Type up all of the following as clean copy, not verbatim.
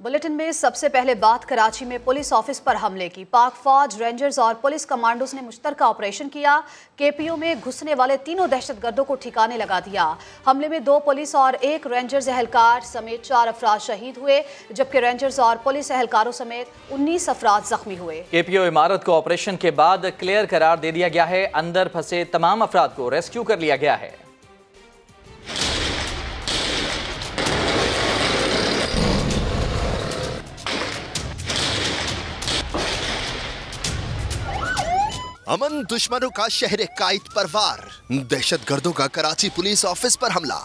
Bulletin में सबसे पहले बात कराची में पुलिस ऑफिस पर हमले की। पाक फौज, रेंजर्स और पुलिस कमांडोज ने मुश्तरका ऑपरेशन किया। केपीओ में घुसने वाले तीनों दहशतगर्दों को ठिकाने लगा दिया। हमले में 2 पुलिस और 1 रेंजर्स एहलकार समेत 4 अफराद शहीद हुए, जबकि रेंजर्स और पुलिस एहलकारों समेत 19 अफराद जख्मी हुए। केपीओ इमारत को ऑपरेशन के बाद क्लियर करार दे दिया गया है। अंदर फंसे तमाम अफराद को रेस्क्यू कर लिया गया है। अमन दुश्मनों का शहर कायद पर वार, दहशतगर्दों का कराची पुलिस ऑफिस पर हमला।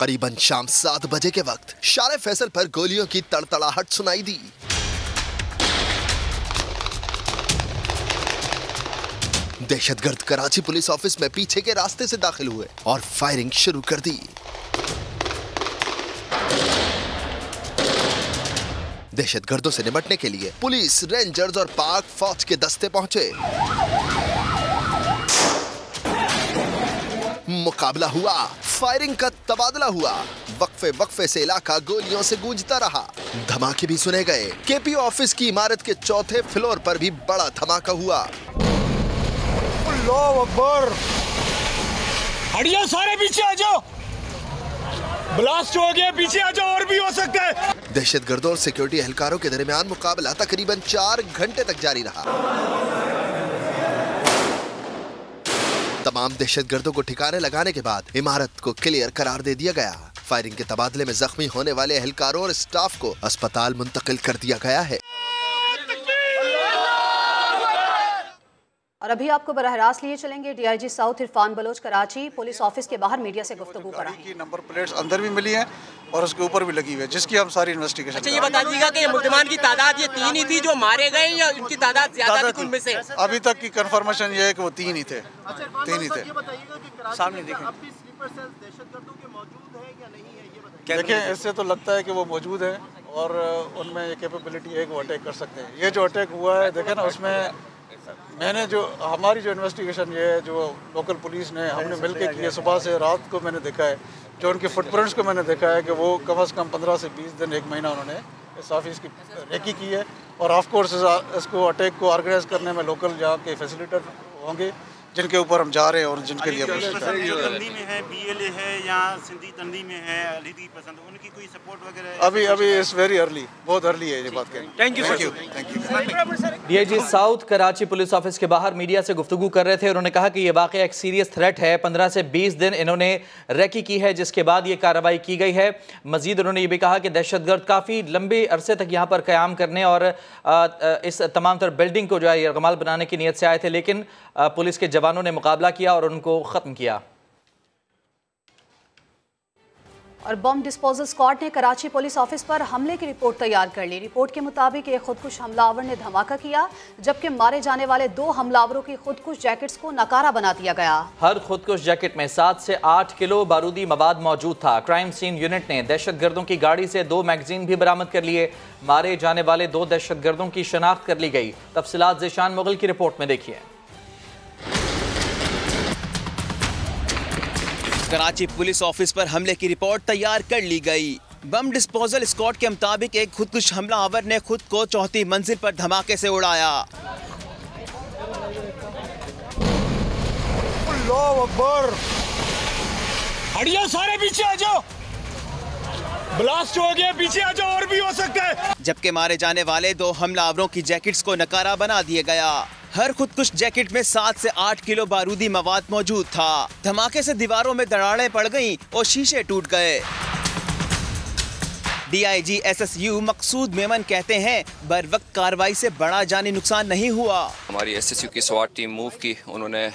करीबन शाम 7 बजे के वक्त शारे फैसल पर गोलियों की तड़तड़ाहट सुनाई दी। दहशतगर्द कराची पुलिस ऑफिस में पीछे के रास्ते से दाखिल हुए और फायरिंग शुरू कर दी। दहशतगर्दों से निपटने के लिए पुलिस, रेंजर्स और पाक फौज के दस्ते पहुंचे। मुकाबला हुआ, फायरिंग का तबादला हुआ। वक्फे वक्फे से इलाका गोलियों से गूंजता रहा। धमाके भी सुने गए। केपीओ ऑफिस की इमारत के 4थे फ्लोर पर भी बड़ा धमाका हुआ। अल्लाह अकबर! हटिया, सारे पीछे आ जाओ। ब्लास्ट हो गया, पीछे आ जाओ, और भी हो सकता है। दहशतगर्दों और सिक्योरिटी एहलकारों के दरमियान मुकाबला तकरीबन 4 घंटे तक जारी रहा। तमाम दहशतगर्दों को ठिकाने लगाने के बाद इमारत को क्लियर करार दे दिया गया। फायरिंग के तबादले में जख्मी होने वाले एहलकारों और स्टाफ को अस्पताल मुंतकिल कर दिया गया है। और अभी आपको बराह रास्त लिए चलेंगे DIG south Irfan Baloch Karachi police office के बाहर मीडिया से गुफ्तगू कराएंगे। नंबर प्लेट्स अंदर भी मिली हैं और उसके ऊपर भी लगी हुई है, जिसकी हम सारी इन्वेस्टिगेशन। अच्छा, ये बता दीजिएगा कि मुल्ज़िमान की तादाद ये 3 ही थी जो मारे गए, या इनकी तादाद ज्यादा थी उनमें से? अभी तक की कंफर्मेशन ये है कि वो 3 ही थे। 3 ही थे। सामने देखें। देखिए, इससे तो लगता है कि वो मौजूद है और उनमें ये कैपेबिलिटी है कि वो अटैक कर सकते हैं। ये जो अटैक हुआ है, देखें ना, उसमें मैंने जो हमारी जो इन्वेस्टिगेशन ये है, जो लोकल पुलिस ने हमने मिलकर की है, सुबह से रात को मैंने देखा है, जो उनके फुटप्रिंट्स को मैंने देखा है कि वो कम से कम 15 से 20 दिन, 1 महीना उन्होंने इस ऑफिस की रेकी की है। और ऑफ कोर्स इसको अटैक को ऑर्गेनाइज करने में लोकल यहाँ के फैसिलिटर होंगे, जिनके ऊपर हम जा रहे हैं और जिनके लिए तंदी में है, बीएलए है या सिंधी तंदी में है, अलीदी पसंद, उनकी कोई सपोर्ट वगैरह? अभी इस वेरी अर्ली, बहुत अर्ली है ये बात कहें। Thank you. DIG south Karachi police office के बाहर मीडिया से गुफ्तगू कर रहे थे। उन्होंने कहा कि यह वाकया एक सीरियस थ्रेट है। 15 से 20 दिन इन्होंने रेकी की है, जिसके बाद ये कार्रवाई की गई है। मजीद उन्होंने ये भी कहा कि दहशतगर्द काफ़ी लंबे अरसे तक यहाँ पर क़याम करने और इस तमाम तर बिल्डिंग को जो है यरगमाल बनाने की नीयत से आए थे, लेकिन पुलिस के जवानों ने मुकाबला किया और उनको ख़त्म किया। और बम डिस्पोजल स्क्वाड ने कराची पुलिस ऑफिस पर हमले की रिपोर्ट तैयार कर ली। रिपोर्ट के मुताबिक एक खुदकुश हमलावर ने धमाका किया, जबकि मारे जाने वाले 2 हमलावरों की खुदकुश जैकेट्स को नकारा बना दिया गया। हर खुदकुश जैकेट में 7 से 8 किलो बारूदी मवाद मौजूद था। क्राइम सीन यूनिट ने दहशतगर्दों की गाड़ी से 2 मैगजीन भी बरामद कर लिए। मारे जाने वाले 2 दहशतगर्दों की शनाख्त कर ली गई। तफसीलात ज़ीशान मुगल की रिपोर्ट में देखिए। कराची पुलिस ऑफिस पर हमले की रिपोर्ट तैयार कर ली गई। बम डिस्पोजल स्क्वाड के मुताबिक एक खुदकुश हमलावर ने खुद को 4थी मंजिल पर धमाके से उड़ाया। अल्लाह अकबर! हटिया, सारे पीछे आ जाओ। ब्लास्ट हो गया, पीछे आ जाओ, और भी हो सकता है। जबकि मारे जाने वाले 2 हमलावरों की जैकेट्स को नकारा बना दिया गया। हर खुदकुश जैकेट में 7 से 8 किलो बारूदी मवाद मौजूद था। धमाके से दीवारों में दरारें पड़ गईं और शीशे टूट गए। डीआईजी एसएसयू मकसूद मेमन कहते हैं, बर वक्त कार्रवाई से बड़ा जानी नुकसान नहीं हुआ। हमारी एसएसयू की स्वाट टीम मूव की, उन्होंने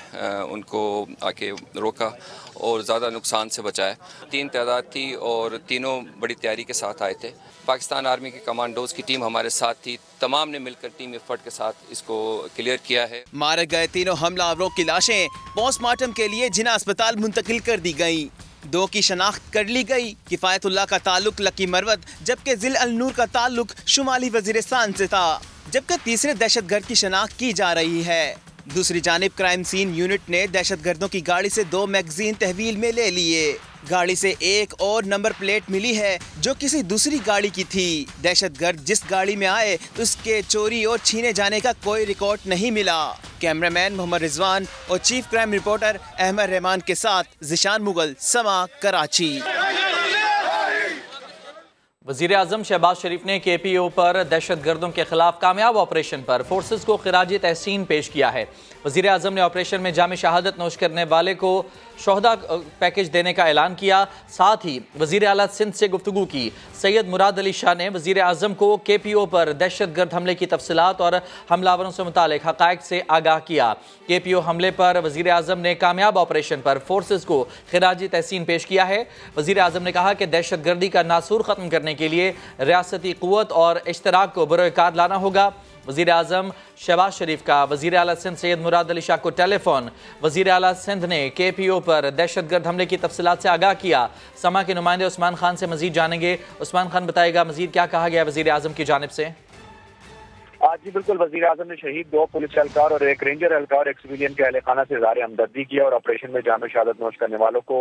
उनको आके रोका और ज़्यादा नुकसान से बचाया। 3 तादाद थी और तीनों बड़ी तैयारी के साथ आए थे। पाकिस्तान आर्मी के कमांडोज की टीम हमारे साथ थी। तमाम ने मिलकर टीम एफर्ट के साथ इसको क्लियर किया है। मारे गए तीनों हमलावरों की लाशें पोस्टमार्टम के लिए जिना अस्पताल मुंतकिल कर दी गयी। 2 की शनाख्त कर ली गई। किफायतुल्लाह का ताल्लुक लकी मरवत, जबकि जिल अल नूर का ताल्लुक शुमाली वजीरिस्तान से था। जबकि तीसरे दहशतगर्द की शनाख्त की जा रही है। दूसरी जानिब क्राइम सीन यूनिट ने दहशतगर्दों की गाड़ी से 2 मैगजीन तहवील में ले लिए। गाड़ी से एक और नंबर प्लेट मिली है जो किसी दूसरी गाड़ी की थी। दहशतगर्द जिस गाड़ी में आए उसके चोरी और छीने जाने का कोई रिकॉर्ड नहीं मिला। कैमरामैन मोहम्मद रिजवान और chief crime reporter Ahmed Rehman के साथ जिशान मुगल, समा, कराची। वज़ीर-ए-आज़म शहबाज शरीफ ने KPO पर दहशतगर्दों के खिलाफ कामयाब ऑपरेशन पर फोर्सेस को खिराजी तहसीन पेश किया है। वज़ीर-ए-आज़म ने ऑपरेशन में जाम शहादत नोश करने वाले को शोहदा पैकेज देने का ऐलान किया। साथ ही वज़ीर आला सिंध से गुफ्तगू की। सैयद मुराद अली शाह ने वज़ीर-ए-आज़म को KPO पर दहशतगर्द हमले की तफसीलात और हमलावरों से मुतालिक हक़ाइक़ से आगाह किया। KPO हमले पर वज़ीर-ए-आज़म ने कामयाब ऑपरेशन पर फोर्सेस को खिराजी तहसीन पेश किया है। वज़ीर-ए-आज़म ने कहा कि दहशतगर्दी का नासूर ख़त्म करने के लिए रियासती क़ुव्वत और इश्तराक को बरोकार लाना होगा। वज़ीर आज़म शहबाज शरीफ का वज़ीर आला सिंध सैयद मुराद अली शाह को टेलीफोन। वज़ीर आला सिंध ने KPO पर दहशतगर्द हमले की तफसीलात से आगाह किया। समा के नुमाइंदे उस्मान खान से मजीद जानेंगे। उस्मान खान बताएगा मजीद क्या कहा गया वज़ीर आज़म की जानिब से। जी बिल्कुल, वज़ीर आज़म ने शहीद 2 पुलिस एहलकार और 1 रेंजर एहलकार एक सिविलियन के अहल खाना से इज़हार हमदर्दी किया और ऑपरेशन में जाम शहादत नोश करने वालों को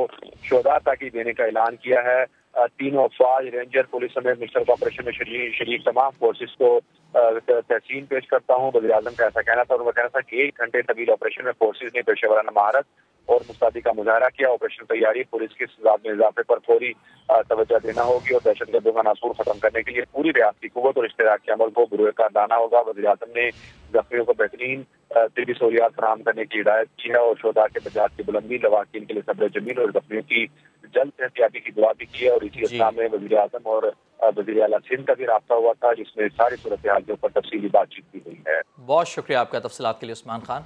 शोहदा ताकीद देने का ऐलान किया है। तीनों अफवाज, रेंजर, पुलिस समेत मुश्तरका ऑपरेशन में शरीक तमाम फोर्सेस को तहसीन पेश करता हूँ। वज़ीर आज़म का ऐसा कहना था और वह कहना था कि 1 घंटे तवील ऑपरेशन में फोर्सेस ने पेशेवराना महारत और मुस्तैदी का मुजाहरा किया। ऑपरेशन तैयारी पुलिस की सजाद में इजाफे पर फौरी तवज्जो देना होगी और दहशतगर्दों का नासूर खत्म करने के लिए पूरी रियासती क़ुव्वत और इश्तराक के अमल को बुरुएकार लाना होगा। वज़ीर आज़म ने जख्मियों को बेहतरीन तिब्बी सहूलियात फराहम करने की हिदायत की है और शोहदा के बजात की बुलंदी, लवाकिन के लिए सब्र जमील और जख्मियों की जल्द सेहतयाबी की दुआ भी की है। और इसी अवस्था में वज़ीर आज़म और वज़ीर आला सिंध का भी राब्ता हुआ था जिसमें सारी सूरत हाल के ऊपर तफसीली बातचीत की गई है। बहुत शुक्रिया आपका तफसीलात के लिए उस्मान खान।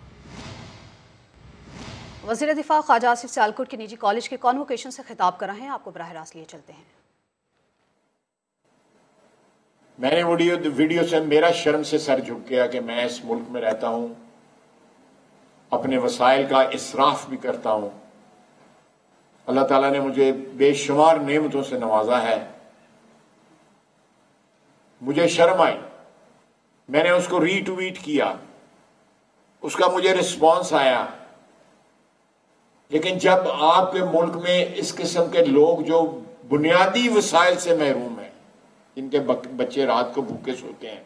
वज़ीर दिफा ख्वाजा आसिफ सियालकोट के निजी कॉलेज के कॉन्वोकेशन से खिताब कर रहे हैं, आपको बराह रास्त लिए चलते हैं। मैंने वीडियो से मेरा शर्म से सर झुक गया कि मैं इस मुल्क में रहता हूं, अपने वसाइल का इसराफ भी करता हूं। अल्लाह ताला ने मुझे बेशुमार नेमतों से नवाजा है। मुझे शर्म आई, मैंने उसको रीट्वीट किया, उसका मुझे रिस्पॉन्स आया। लेकिन जब आपके मुल्क में इस किस्म के लोग जो बुनियादी वसाइल से महरूम हैं, जिनके बच्चे रात को भूखे सोते हैं,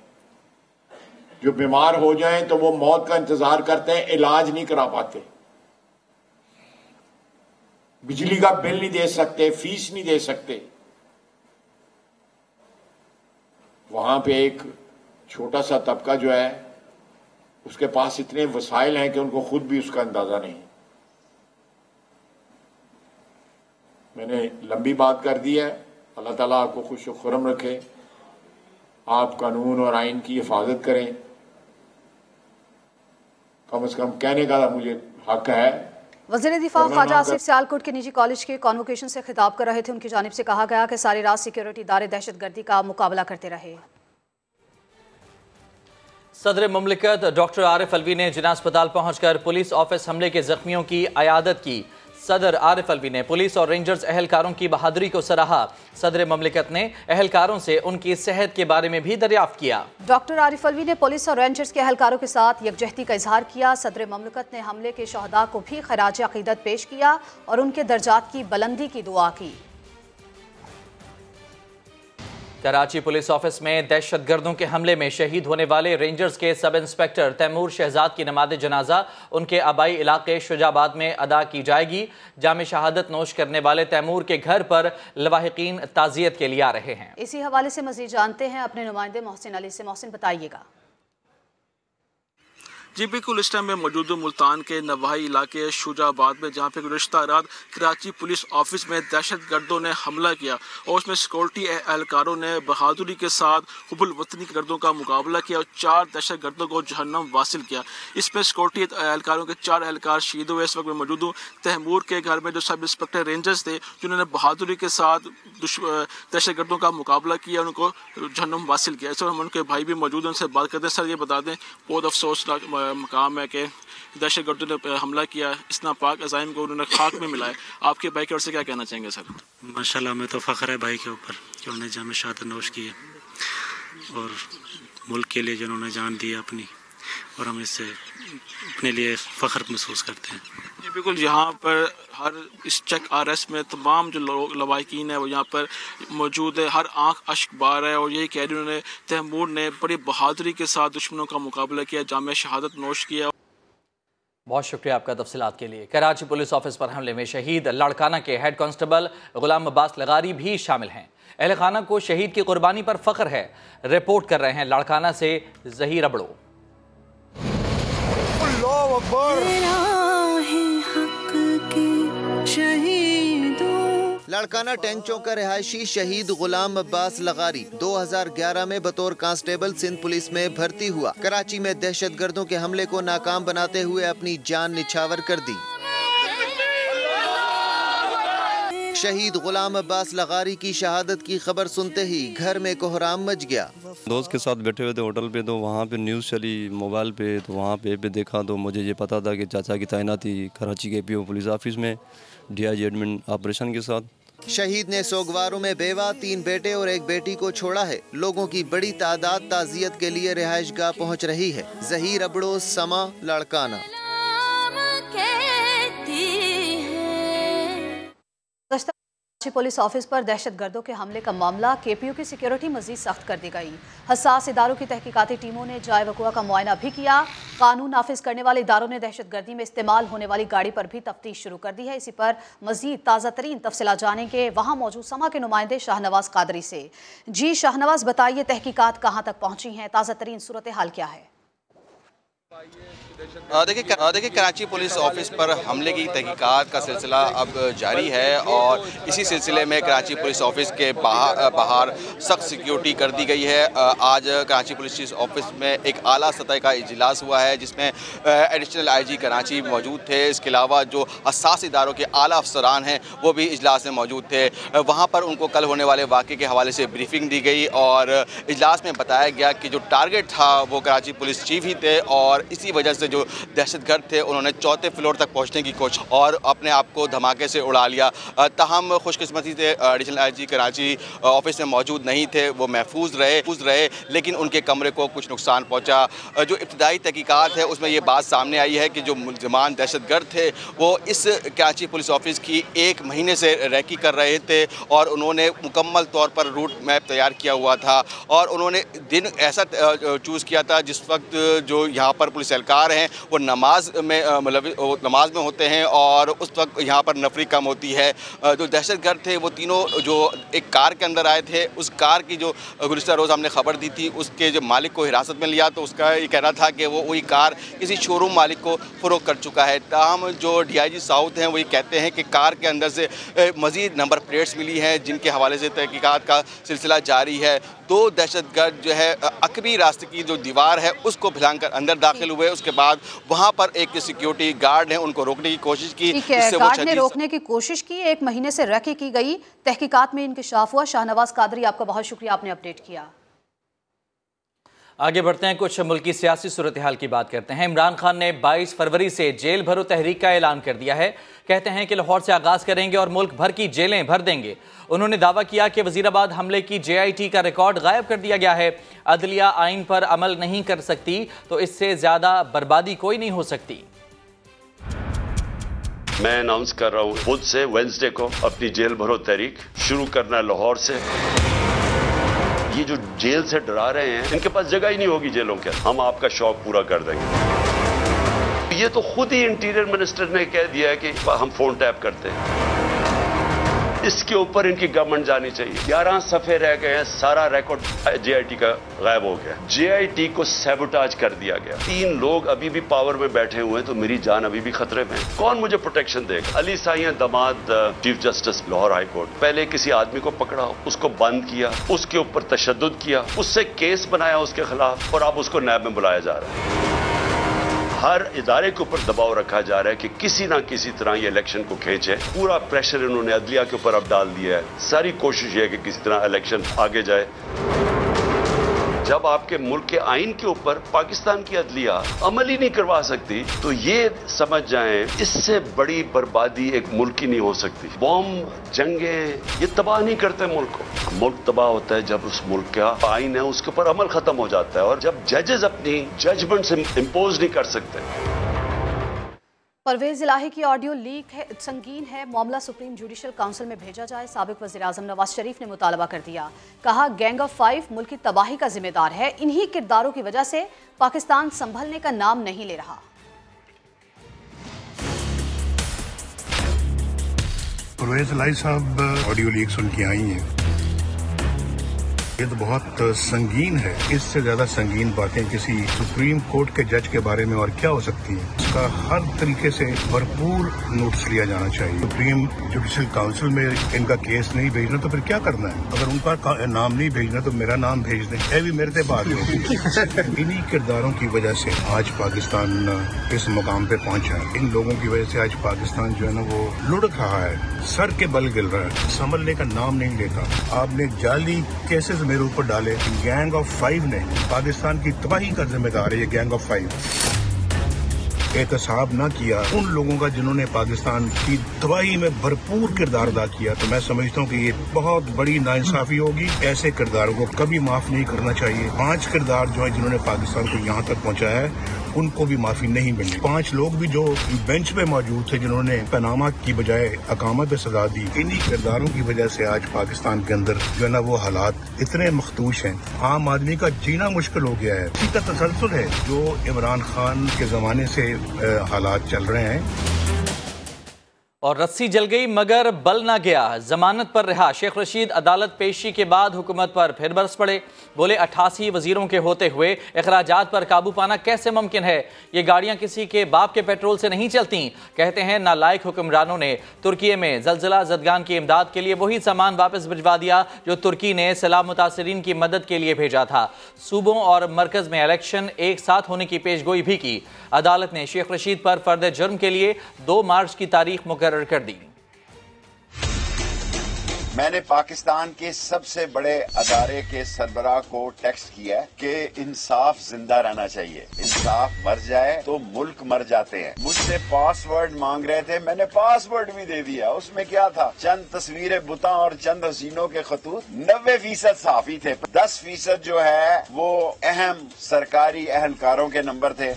जो बीमार हो जाएं तो वो मौत का इंतजार करते हैं, इलाज नहीं करा पाते, बिजली का बिल नहीं दे सकते, फीस नहीं दे सकते, वहां पे एक छोटा सा तबका जो है उसके पास इतने वसाइल हैं कि उनको खुद भी उसका अंदाजा नहीं। मैंने लंबी बात कर दी है। अल्लाह ताला आपको खुश व खुर्रम रखे, आप कानून और आइन की हिफाजत करें, कम से कम कहने का मुझे हक है। वज़ीर दिफा ख्वाजा आसिफ सियालकोट के निजी कॉलेज के कॉन्वोकेशन से खिताब कर रहे थे। उनकी जानिब से कहा गया कि सारी रात सिक्योरिटी इदारे दहशतगर्दी का मुकाबला करते रहे। सदर मुमलिकत डॉक्टर आरिफ अलवी ने जिना अस्पताल पहुंचकर पुलिस ऑफिस हमले के जख्मियों की अयादत की। सदर आरिफ अलवी ने पुलिस और रेंजर्स एहलकारों की बहादुरी को सराहा। सदर मुमलिकत ने एहलकारों से उनकी सेहत के बारे में भी दरियाफ्त किया। डॉक्टर आरिफ अलवी ने पुलिस और रेंजर्स के एहलकारों के साथ यकजहती का इजहार किया। सदर मुमलिकत ने हमले के शहदा को भी खराज अकीदत पेश किया और उनके दर्जात की बुलंदी की दुआ की। कराची पुलिस ऑफिस में दहशतगर्दों के हमले में शहीद होने वाले रेंजर्स के सब इंस्पेक्टर तैमूर शहजाद की नमाज जनाजा उनके आबाई इलाके शुजाबाद में अदा की जाएगी। जाम शहादत नोश करने वाले तैमूर के घर पर लवाहिकीन ताज़ियत के लिए आ रहे हैं। इसी हवाले से मजीद जानते हैं अपने नुमाइंदे मोहसिन अली से। मोहसिन बताइएगा। जी बिल्कुल, इस टाइम में मौजूद मुल्तान के नवाही इलाके शुजाबाद में, जहाँ पे गुज़श्ता रात कराची पुलिस ऑफिस में दहशतगर्दों ने हमला किया और उसमें सिक्योरिटी एहलकारों ने बहादुरी के साथ हुबुल वतनी गर्दों का मुकाबला किया और 4 दहशतगर्दों को जहन्नम वासिल किया। इसमें सिक्योरिटी एहलकारों के 4 एहलकार शहीद हुए। इस वक्त मैं मौजूद हूँ तैमूर के घर में, जो सब इंस्पेक्टर रेंजर्स थे जिन्होंने बहादुरी के साथ दहशतगर्दों का मुकाबला किया, उनको जहन्नम वासिल किया। इस वक्त हम उनके भाई भी मौजूद हैं, उनसे बात करते हैं। सर ये बता दें, बहुत अफसोसनाक मकाम है कि दहशतगर्दों ने हमला किया, इस नापाक अज़ाइम को उन्होंने खाक में मिलाया। आपके भाई की ओर से क्या कहना चाहेंगे सर? माशाल्लाह, मैं तो फ़ख्र है भाई के ऊपर कि उन्होंने जाम शहादत नोश की है और मुल्क के लिए जिन्होंने जान दी अपनी, और हम इससे अपने लिए फ़ख्र महसूस करते हैं। जी बिल्कुल, यहाँ पर हर इस चेक आरएस में तमाम जो लवाकिन है वो यहाँ पर मौजूद है, हर आंख अश्क बार है और यही कह रही उन्होंने तैमूर ने बड़ी बहादुरी के साथ दुश्मनों का मुकाबला किया, जामे शहादत नोश किया। बहुत शुक्रिया आपका तफसीलात के लिए। कराची पुलिस ऑफिस पर हमले में शहीद लाड़काना के हेड कांस्टेबल गुलाम अब्बास लगारी भी शामिल हैं। अहले खाना को शहीद की कुर्बानी पर फख्र है। रिपोर्ट कर रहे हैं लाड़काना से ज़हीर अबड़ो। लाड़काना टेंचों का रिहायशी शहीद गुलाम अब्बास लगारी 2011 में बतौर कांस्टेबल सिंध पुलिस में भर्ती हुआ। कराची में दहशतगर्दों के हमले को नाकाम बनाते हुए अपनी जान निछावर कर दी। शहीद गुलाम अब्बास लगारी की शहादत की खबर सुनते ही घर में कोहराम मच गया। दोस्त के साथ बैठे हुए थे होटल पे, तो वहाँ पे न्यूज़ चली मोबाइल पे, तो वहाँ पे देखा तो मुझे ये पता था कि चाचा की तैनाती कराची के PO पुलिस ऑफिस में DIG एडमिन ऑपरेशन के साथ। शहीद ने सोगवारों में बेवा, 3 बेटे और 1 बेटी को छोड़ा है। लोगों की बड़ी तादाद ताज़ियत के लिए रिहाइशगाह पहुँच रही है। ज़हीर अबड़ो, समा, लाड़काना। कराची पुलिस ऑफिस पर दहशतगर्दों के हमले का मामला, KPO की सिक्योरिटी मजीद सख्त कर दी गई। हसास इदारों की तहकीकाती टीमों ने जाए वक़ुआ का मुआयना भी किया। कानून नाफिज करने वाले इदारों ने दहशतगर्दी में इस्तेमाल होने वाली गाड़ी पर भी तफ्तीश शुरू कर दी है। इसी पर मजीद ताज़ा तरीन तफसीलात जानेंगे वहाँ मौजूद समा के नुमाइंदे शाहनवाज कादरी से। जी शाहनवाज, बताइए तहकीकात कहाँ तक पहुँची हैं, ताज़ा तरीन सूरत हाल क्या है? देखिए कराची पुलिस ऑफिस पर हमले की तहकीकात का सिलसिला अब जारी है और इसी सिलसिले में कराची पुलिस ऑफिस के बाहर सख्त सिक्योरिटी कर दी गई है। आज कराची पुलिस ऑफिस में एक आला सतह का इजलास हुआ है जिसमें एडिशनल IG कराची मौजूद थे। इसके अलावा जो हसास इदारों के आला अफसरान हैं वो भी इजलास में मौजूद थे। वहाँ पर उनको कल होने वाले वाक़े के हवाले से ब्रीफिंग दी गई और इजलास में बताया गया कि जो टारगेट था वो कराची पुलिस चीफ ही थे और इसी वजह से जो दहशतगर्द थे उन्होंने 4थे फ्लोर तक पहुंचने की कोशिश और अपने आप को धमाके से उड़ा लिया। ताहम खुशकिस्मती से एडिशनल IG कराची ऑफिस में मौजूद नहीं थे, वो महफूज रहे लेकिन उनके कमरे को कुछ नुकसान पहुंचा। जो इब्तदाई तहकीकात है उसमें ये बात सामने आई है कि जो मुलजमान दहशतगर्द थे वो इस कराची पुलिस ऑफिस की 1 महीने से रैकी कर रहे थे और उन्होंने मुकम्मल तौर पर रूट मैप तैयार किया हुआ था और उन्होंने दिन ऐसा चूज़ किया था जिस वक्त जो यहाँ पर पुलिस एहलकार हैं वो नमाज में होते हैं और उस वक्त यहाँ पर नफरी कम होती है। जो दहशतगर्द थे वो तीनों जो एक कार के अंदर आए थे, उस कार की जो गुज़िश्ता रोज़ हमने खबर दी थी उसके जो मालिक को हिरासत में लिया तो उसका ये कहना था कि वो वही कार किसी शोरूम मालिक को फ़रोख्त कर चुका है। ताहम जो DIG साउथ हैं वही कहते हैं कि कार के अंदर से मज़ीद नंबर प्लेट्स मिली हैं जिनके हवाले से तहकीकात का सिलसिला जारी है। 2 दहशतगर्द जो है अकबी रास्ते की जो दीवार है उसको भिलाकर अंदर दाखिल हुए। उसके बाद वहाँ पर एक सिक्योरिटी गार्ड है उनको रोकने की कोशिश की। गार्ड ने रोकने की कोशिश की, 1 महीने से रैकी की गई, तहकीकात में इंकशाफ हुआ। शाहनवाज कादरी, आपका बहुत शुक्रिया, आपने अपडेट किया। आगे बढ़ते हैं, कुछ मुल्की सियासी सूरत हाल की बात करते हैं। इमरान खान ने 22 फरवरी से जेल भरो तहरीक का ऐलान कर दिया है। कहते हैं कि लाहौर से आगाज करेंगे और मुल्क भर की जेलें भर देंगे। उन्होंने दावा किया कि वजीराबाद हमले की JIT का रिकॉर्ड गायब कर दिया गया है। अदलिया आइन पर अमल नहीं कर सकती तो इससे ज्यादा बर्बादी कोई नहीं हो सकती। मैं अनाउंस कर रहा हूँ खुद से वेडनेसडे को अपनी जेल भरो तहरीक शुरू करना है लाहौर से। ये जो जेल से डरा रहे हैं इनके पास जगह ही नहीं होगी जेलों के, हम आपका शौक पूरा कर देंगे। ये तो खुद ही इंटीरियर मिनिस्टर ने कह दिया है कि हम फोन टैप करते हैं। इसके ऊपर इनकी गवर्नमेंट जानी चाहिए। 11 सफ़े रह गए हैं, सारा रिकॉर्ड JIT का गायब हो गया। JIT को सैबोटाज कर दिया गया। 3 लोग अभी भी पावर में बैठे हुए हैं तो मेरी जान अभी भी खतरे में है। कौन मुझे प्रोटेक्शन देगा? अली साहियां दमाद chief justice Lahore high court, पहले किसी आदमी को पकड़ा, उसको बंद किया, उसके ऊपर तशद्दुद किया, उससे केस बनाया उसके खिलाफ और अब उसको नैब में बुलाया जा रहा है। हर इदारे के ऊपर दबाव रखा जा रहा है कि किसी ना किसी तरह ये इलेक्शन को खींचे। पूरा प्रेशर इन्होंने अदलिया के ऊपर अब डाल दिया है। सारी कोशिश ये है कि किसी तरह इलेक्शन आगे जाए। जब आपके मुल्क के आइन के ऊपर पाकिस्तान की अदलिया अमल ही नहीं करवा सकती तो ये समझ जाएं इससे बड़ी बर्बादी एक मुल्क की नहीं हो सकती। बॉम्ब, जंगें ये तबाह नहीं करते मुल्क को। मुल्क तबाह होता है जब उस मुल्क का आइन है उसके ऊपर अमल खत्म हो जाता है और जब जजेस अपनी जजमेंट से इम्पोज नहीं कर सकते। परवेज इलाही की ऑडियो लीक है, संगीन है, मामला सुप्रीम जुडिशल काउंसिल में भेजा जाए। साबिक वज़ीर आज़म नवाज शरीफ ने मुतालबा कर दिया। कहा गैंग ऑफ 5 मुल्क की तबाही का जिम्मेदार है। इन्हीं किरदारों की वजह से पाकिस्तान संभलने का नाम नहीं ले रहा। परवेज इलाही साहब ऑडियो लीक सुन के आई हैं, ये तो बहुत संगीन है। इससे ज्यादा संगीन बातें किसी सुप्रीम कोर्ट के जज के बारे में और क्या हो सकती हैं। इसका हर तरीके से भरपूर नोटिस लिया जाना चाहिए। सुप्रीम जुडिशल काउंसिल में इनका केस नहीं भेजना तो फिर क्या करना है? अगर उनका नाम नहीं भेजना तो मेरा नाम भेज दें। ये भी मेरे से बात होगी। इन्हीं किरदारों की वजह से आज पाकिस्तान इस मुकाम पे पहुंचा है। इन लोगों की वजह से आज पाकिस्तान जो है ना वो लुढ़क रहा है, सर के बल गिर रहा है, संभलने का नाम नहीं लेता। आपने जाली केसेस मेरे ऊपर डाले। गैंग ऑफ 5 ने पाकिस्तान की तबाही का जिम्मेदार है। ये गैंग ऑफ 5 एहतसाब न किया उन लोगों का जिन्होंने पाकिस्तान की तबाही में भरपूर किरदार अदा किया, तो मैं समझता हूँ कि ये बहुत बड़ी नाइंसाफी होगी। ऐसे किरदारों को कभी माफ नहीं करना चाहिए। 5 किरदार जो है जिन्होंने पाकिस्तान को यहाँ तक पहुँचाया है, उनको भी माफी नहीं मिली। 5 लोग भी जो बेंच पे मौजूद थे जिन्होंने पनामा की बजाय अकामत पे सजा दी, इन्हीं किरदारों की वजह से आज पाकिस्तान के अंदर जो है ना वो हालात इतने मखदूश हैं। आम आदमी का जीना मुश्किल हो गया है। इसी का तसलसल है जो इमरान खान के जमाने से हालात चल रहे हैं। और रस्सी जल गई मगर बल ना गया। जमानत पर रहा शेख रशीद अदालत पेशी के बाद हुकूमत पर फिर बरस पड़े। बोले 88 वजीरों के होते हुए अखराजात पर काबू पाना कैसे मुमकिन है? ये गाड़ियां किसी के बाप के पेट्रोल से नहीं चलती। कहते हैं नालायक हुक्मरानों ने तुर्की में जलजिला जदगान की इमदाद के लिए वही सामान वापस भिजवा दिया जो तुर्की ने सैलाब मुतासरीन की मदद के लिए भेजा था। सूबों और मरकज में इलेक्शन एक साथ होने की पेशगोई भी की। अदालत ने शेख रशीद पर फर्द जुर्म के लिए 2 मार्च की तारीख मुकर्रर कर दी। मैंने पाकिस्तान के सबसे बड़े अदारे के सरबराह को टेक्स्ट किया कि इंसाफ जिंदा रहना चाहिए। इंसाफ मर जाए तो मुल्क मर जाते हैं। मुझसे पासवर्ड मांग रहे थे, मैंने पासवर्ड भी दे दिया। उसमें क्या था? चंद तस्वीरें बुता और चंद हसीनों के खतूत। 90% साफी थे। 10% जो है वो अहम सरकारी अहलकारों के नंबर थे।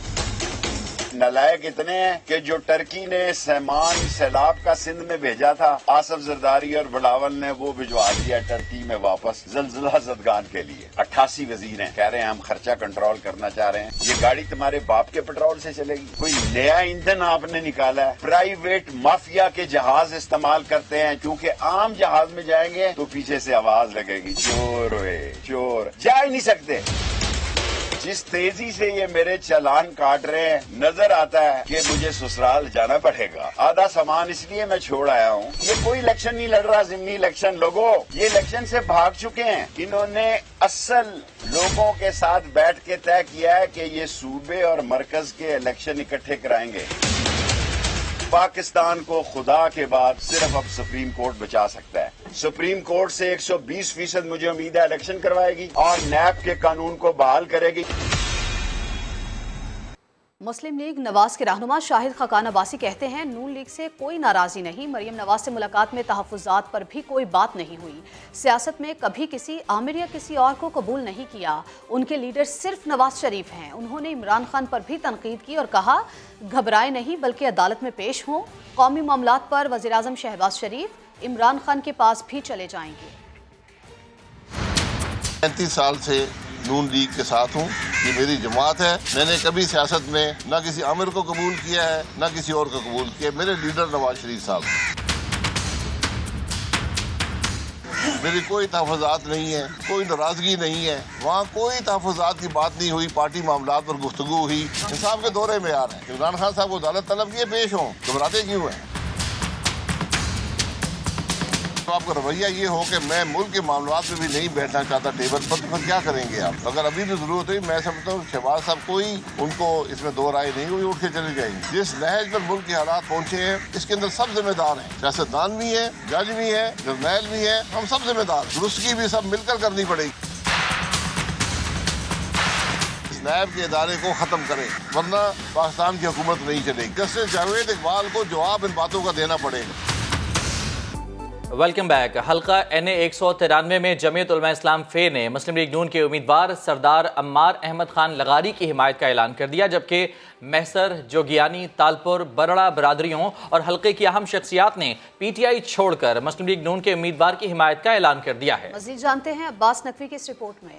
नलायक इतने हैं कि जो टर्की ने सामान सैलाब का सिंध में भेजा था, आसफ जरदारी और बिलावल ने वो भिजवा दिया टर्की में वापस जलजिला जदगान के लिए। 88 वजीर हैं, कह रहे हैं हम खर्चा कंट्रोल करना चाह रहे हैं। ये गाड़ी तुम्हारे बाप के पेट्रोल से चलेगी? कोई नया ईंधन आपने निकाला है? प्राइवेट माफिया के जहाज इस्तेमाल करते हैं, क्योंकि आम जहाज में जाएंगे तो पीछे से आवाज लगेगी, चोर वे चोर। जा ही नहीं सकते। जिस तेजी से ये मेरे चालान काट रहे हैं, नजर आता है कि मुझे ससुराल जाना पड़ेगा। आधा सामान इसलिए मैं छोड़ आया हूँ। ये कोई इलेक्शन नहीं लड़ रहा, जिमनी इलेक्शन। लोगों, ये इलेक्शन से भाग चुके हैं। इन्होंने असल लोगों के साथ बैठ के तय किया है कि ये सूबे और मरकज के इलेक्शन इकट्ठे कराएंगे। पाकिस्तान को खुदा के बाद सिर्फ अब सुप्रीम कोर्ट बचा सकता है। सुप्रीम कोर्ट से 120% मुझे उम्मीद है इलेक्शन करवाएगी और नैब के कानून को बहाल करेगी। मुस्लिम लीग नवाज के रहनुमा शाहिद खाकान अब्बासी कहते हैं नून लीग से कोई नाराजगी नहीं। मरियम नवाज से मुलाकात में तहफ़्फ़ुज़ात पर भी कोई बात नहीं हुई। सियासत में कभी किसी आमिर या किसी और को कबूल नहीं किया। उनके लीडर सिर्फ नवाज शरीफ हैं। उन्होंने इमरान खान पर भी तनकीद की और कहा घबराए नहीं बल्कि अदालत में पेश हों। कौमी मामलात पर वज़ीर आज़म शहबाज शरीफ इमरान खान के पास भी चले जाएंगे। 35 साल से नून लीग के साथ हूँ। ये मेरी जमात है। मैंने कभी सियासत में ना किसी आमिर को कबूल किया है ना किसी और को कबूल किया। मेरे लीडर नवाज शरीफ साहब। मेरी कोई तहफ़्फ़ुज़ात नहीं है, कोई नाराजगी नहीं है। वहाँ कोई तहफ़्फ़ुज़ात की बात नहीं हुई। पार्टी मामलात पर गुफ्तगू हुई। इंसाफ के दौरे में आ रहे हैं। इमरान खान साहब को अदालत तलब किए, पेश हों। घबराते क्यों हैं? तो आपका रवैया ये हो कि मैं मुल्क के मामलात में भी नहीं बैठना चाहता टेबल पर, तो फिर क्या करेंगे आप? अगर अभी भी जरूरत हुई, मैं समझता हूँ शहबाज साहब कोई उनको इसमें दो राय नहीं हुई, उठ के चले जाएंगे। जिस लहज पर मुल्क के हालात पहुँचे हैं, इसके अंदर सब जिम्मेदार हैं। सियासतदान भी है, जज भी है, जर्नैल भी है, हम सब जिम्मेदार। दुरुस्ती भी सब मिलकर करनी पड़ेगी। नैब के इदारे को खत्म करें, वरना पाकिस्तान की हुकूमत नहीं चलेगी। जस्टिस जावेद इकबाल को जवाब इन बातों का देना पड़ेगा। Welcome back. हल्का NA 193 में जमीयत उलमा इस्लाम फे ने मुस्लिम लीग नून के उम्मीदवार सरदार अम्मार अहमद खान लगारी की हिमायत का ऐलान कर दिया, जबकि महसर, जोगियानी, तालपुर, बरड़ा बरादरियों और हल्के की अहम शख्सियात ने PTI छोड़कर मुस्लिम लीग नून के उम्मीदवार की हिमायत का ऐलान कर दिया है। मज़ीद जानते हैं अब्बास नकवी की इस रिपोर्ट में।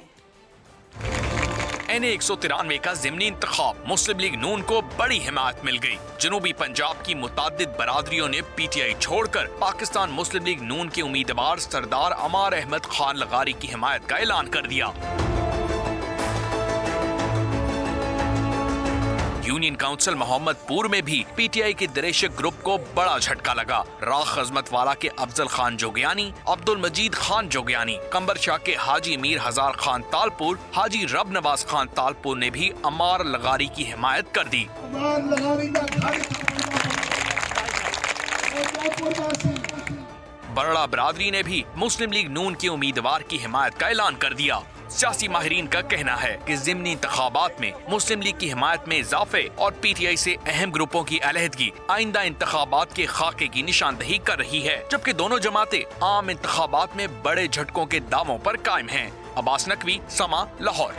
NA 193 का ज़िमनी इंतखाब मुस्लिम लीग नून को बड़ी हिमायत मिल गई। जनूबी पंजाब की मुतादिद बरादरियों ने PTI छोड़कर पाकिस्तान मुस्लिम लीग नून के उम्मीदवार सरदार अम्मार अहमद खान लगारी की हिमायत का ऐलान कर दिया। यूनियन काउंसिल मोहम्मदपुर में भी PTI के दरेशक ग्रुप को बड़ा झटका लगा। राख अजमत वाला के अफजल खान जोगियानी, अब्दुल मजीद खान जोगियानी, कंबर शाह के हाजी मीर हजार खान तालपुर, हाजी रब नवाज खान तालपुर ने भी अम्मार लगारी की हिमायत कर दी। बरड़ा बरादरी ने भी मुस्लिम लीग नून के उम्मीदवार की हिमायत का ऐलान कर दिया। सियासी माहिरीन का कहना है कि ज़िमनी इंतखाबात में मुस्लिम लीग की हिमायत में इजाफे और PTI से अहम ग्रुपों की अलहदगी आइंदा इंतखाबात के खाके की निशानदही कर रही है, जबकि दोनों जमातें आम इंतखाबात में बड़े झटकों के दावों पर कायम हैं। अब्बास नकवी, समा, लाहौर।